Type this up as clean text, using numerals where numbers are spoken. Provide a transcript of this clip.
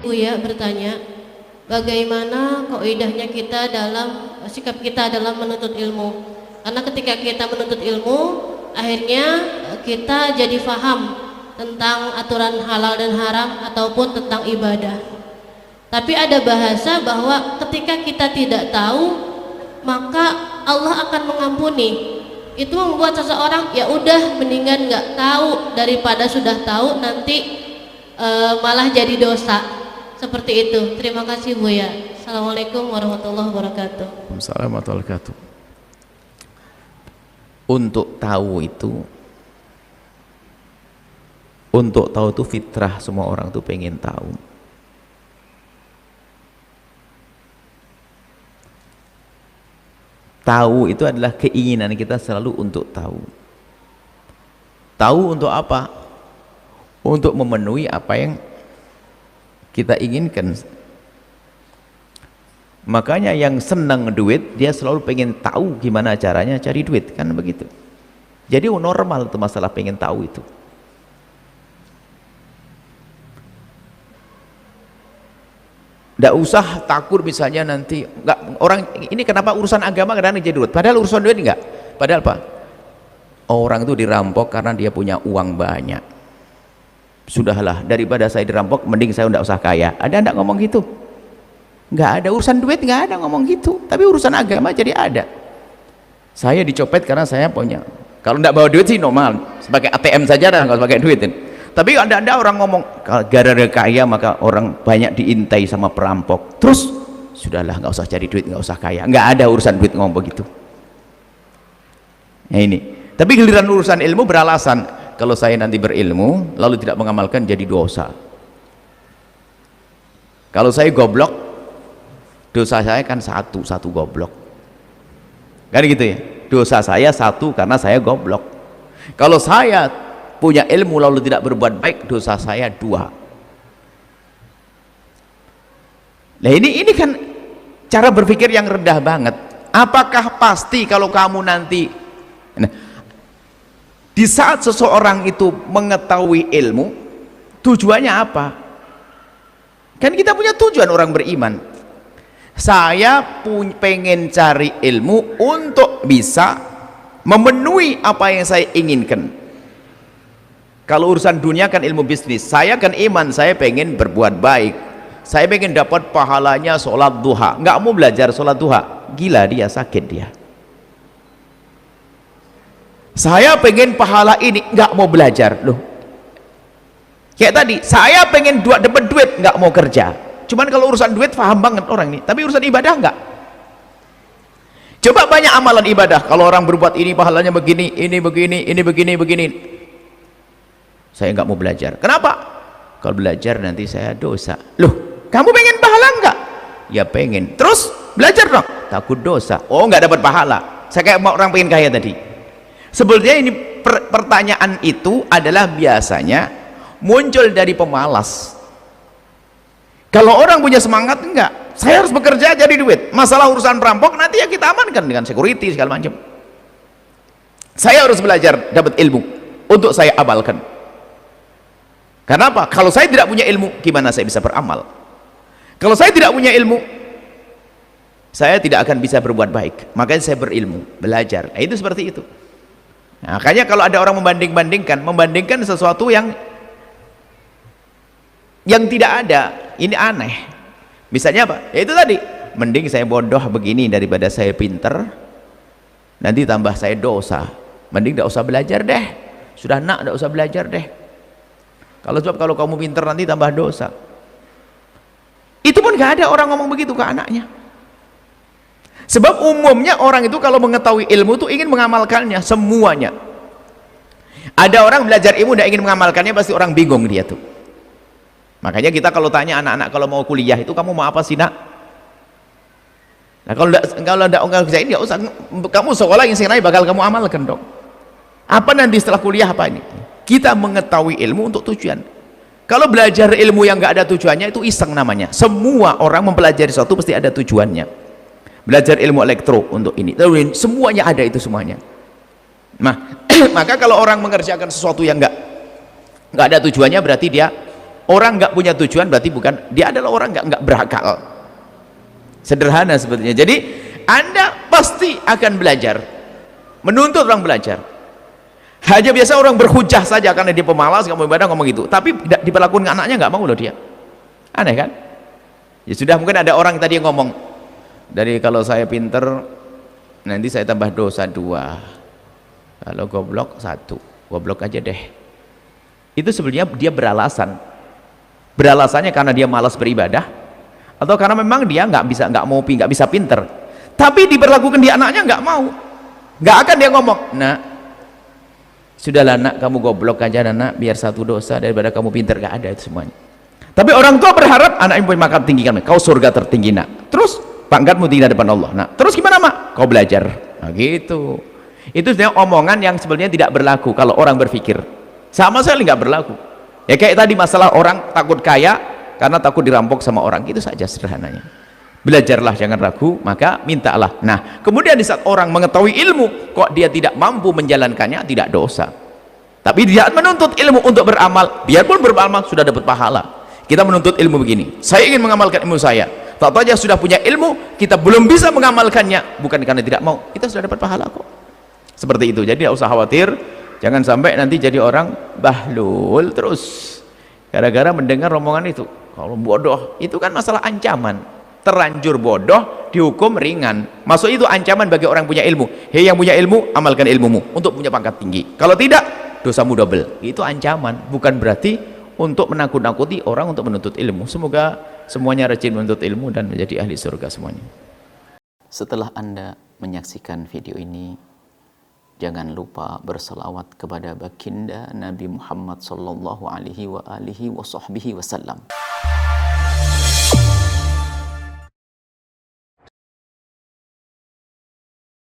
Buya bertanya, bagaimana kaidahnya kita dalam sikap kita dalam menuntut ilmu? Karena ketika kita menuntut ilmu, akhirnya kita jadi faham tentang aturan halal dan haram ataupun tentang ibadah. Tapi ada bahasa bahwa ketika kita tidak tahu, maka Allah akan mengampuni. Itu membuat seseorang ya udah mendingan nggak tahu daripada sudah tahu nanti malah jadi dosa. Seperti itu. Terima kasih Buya. Assalamualaikum warahmatullahi wabarakatuh. Waalaikumsalam warahmatullahi wabarakatuh. Untuk tahu itu fitrah, semua orang tuh pengen tahu. Tahu itu adalah keinginan kita selalu untuk tahu. Tahu untuk apa? Untuk memenuhi apa yang kita inginkan. Makanya yang senang duit, dia selalu pengen tahu gimana caranya cari duit, kan begitu. Jadi normal itu masalah pengen tahu itu. Nggak usah takut misalnya nanti nggak, orang ini kenapa urusan agama kadang jadi duit, padahal urusan duit enggak. Padahal apa? Orang itu dirampok karena dia punya uang banyak. Sudahlah, daripada saya dirampok mending saya nggak usah kaya. Ada nggak ngomong gitu? Nggak ada. Urusan duit nggak ada ngomong gitu, tapi urusan agama jadi ada. Saya dicopet karena saya punya, kalau nggak bawa duit sih normal, sebagai ATM saja dah, nggak pakai duit. Tapi ada orang ngomong gara-gara kaya maka orang banyak diintai sama perampok, terus sudahlah nggak usah cari duit, nggak usah kaya. Nggak ada urusan duit ngomong begitu. Nah ini, tapi giliran urusan ilmu beralasan, kalau saya nanti berilmu lalu tidak mengamalkan jadi dosa. Kalau saya goblok, dosa saya kan satu goblok, kan gitu ya. Dosa saya satu karena saya goblok. Kalau saya punya ilmu lalu tidak berbuat baik, dosa saya dua. Nah ini kan cara berpikir yang rendah banget. Apakah pasti kalau kamu nanti, nah, di saat seseorang itu mengetahui ilmu, tujuannya apa? Kan kita punya tujuan orang beriman. Saya pengen cari ilmu untuk bisa memenuhi apa yang saya inginkan. Kalau urusan dunia kan ilmu bisnis, saya kan iman, saya pengen berbuat baik, saya pengen dapat pahalanya sholat duha. Nggak mau belajar sholat duha, gila dia, sakit dia. Saya pengen pahala ini, nggak mau belajar. Loh, kayak tadi, saya pengen dapat duit, nggak mau kerja. Cuman kalau urusan duit paham banget orang ini, tapi urusan ibadah nggak. Coba banyak amalan ibadah, kalau orang berbuat ini pahalanya begini, ini begini, ini begini, begini. Saya nggak mau belajar. Kenapa? Kalau belajar nanti saya dosa. Loh, kamu pengen pahala nggak? Ya pengen. Terus belajar dong. Takut dosa. Oh, nggak dapat pahala. Saya kayak orang pengen kaya tadi. Sebetulnya ini pertanyaan itu adalah biasanya muncul dari pemalas. Kalau orang punya semangat, enggak, saya harus bekerja jadi duit. Masalah urusan perampok nanti ya kita amankan dengan security segala macam. Saya harus belajar dapat ilmu untuk saya amalkan. Karena apa? Kalau saya tidak punya ilmu, gimana saya bisa beramal? Kalau saya tidak punya ilmu, saya tidak akan bisa berbuat baik. Makanya saya berilmu, belajar. Nah, itu seperti itu. Nah, makanya kalau ada orang membandingkan sesuatu yang tidak ada, ini aneh. Misalnya apa? Ya itu tadi, mending saya bodoh begini daripada saya pinter, nanti tambah saya dosa. Mending tidak usah belajar deh. Sudah tidak usah belajar deh. Kalau kamu pinter nanti tambah dosa. Itu pun gak ada orang ngomong begitu ke anaknya. Sebab umumnya orang itu kalau mengetahui ilmu itu ingin mengamalkannya semuanya. Ada orang belajar ilmu tidak ingin mengamalkannya, pasti orang bingung dia tuh. Makanya kita kalau tanya anak-anak kalau mau kuliah itu kamu mau apa sih nak? Nah kalau enggak bisa ini, usah, kamu sekolah yang sengaja bakal kamu amalkan dong. Apa nanti setelah kuliah apa ini? Kita mengetahui ilmu untuk tujuan. Kalau belajar ilmu yang nggak ada tujuannya itu iseng namanya. Semua orang mempelajari sesuatu pasti ada tujuannya. Belajar ilmu elektro untuk ini, semuanya ada itu semuanya. Nah, maka kalau orang mengerjakan sesuatu yang nggak ada tujuannya, berarti dia Orang nggak punya tujuan berarti bukan, dia adalah orang nggak berakal. Sederhana sebetulnya. Jadi Anda pasti akan belajar, menuntut orang belajar. Hanya biasa orang berhujah saja karena dia pemalas, nggak mau ibadah, ngomong gitu. Tapi diperlakukan anaknya nggak mau loh dia. Aneh kan? Ya sudah, mungkin ada orang tadi yang ngomong, dari kalau saya pinter nanti saya tambah dosa 2, kalau goblok 1, goblok aja deh. Itu sebenarnya dia beralasannya karena dia malas beribadah, atau karena memang dia nggak bisa pinter. Tapi diberlakukan di anaknya nggak mau, nggak akan dia ngomong, nak sudahlah nak, kamu goblok aja nak, biar 1 dosa daripada kamu pinter. Nggak ada itu semuanya. Tapi orang tua berharap anaknya punya pangkat tinggi, kan, kau surga tertinggi nak, terus pangkatmu tinggi di depan Allah. Nah terus gimana mak? Kau belajar. Nah gitu. Itu sebenarnya omongan yang sebenarnya tidak berlaku kalau orang berpikir, sama sekali nggak berlaku. Ya kayak tadi masalah orang takut kaya karena takut dirampok sama orang, itu saja sederhananya. Belajarlah, jangan ragu, maka mintalah. Nah kemudian di saat orang mengetahui ilmu kok dia tidak mampu menjalankannya, tidak dosa. Tapi dia menuntut ilmu untuk beramal, biarpun beramal sudah dapat pahala. Kita menuntut ilmu begini, saya ingin mengamalkan ilmu saya, tak tahu aja sudah punya ilmu, kita belum bisa mengamalkannya, bukan karena tidak mau, kita sudah dapat pahala kok. Seperti itu. Jadi tidak usah khawatir, jangan sampai nanti jadi orang bahlul terus gara-gara mendengar omongan itu. Kalau bodoh itu kan masalah ancaman, terlanjur bodoh dihukum ringan, masuk itu ancaman bagi orang punya ilmu. Hei yang punya ilmu, amalkan ilmumu untuk punya pangkat tinggi, kalau tidak dosamu double. Itu ancaman, bukan berarti untuk menakut-nakuti orang untuk menuntut ilmu. Semoga semuanya rajin menuntut ilmu dan menjadi ahli surga semuanya. Setelah Anda menyaksikan video ini, jangan lupa berselawat kepada baginda Nabi Muhammad sallallahu alaihi wa alihi wa sahbihi wasallam.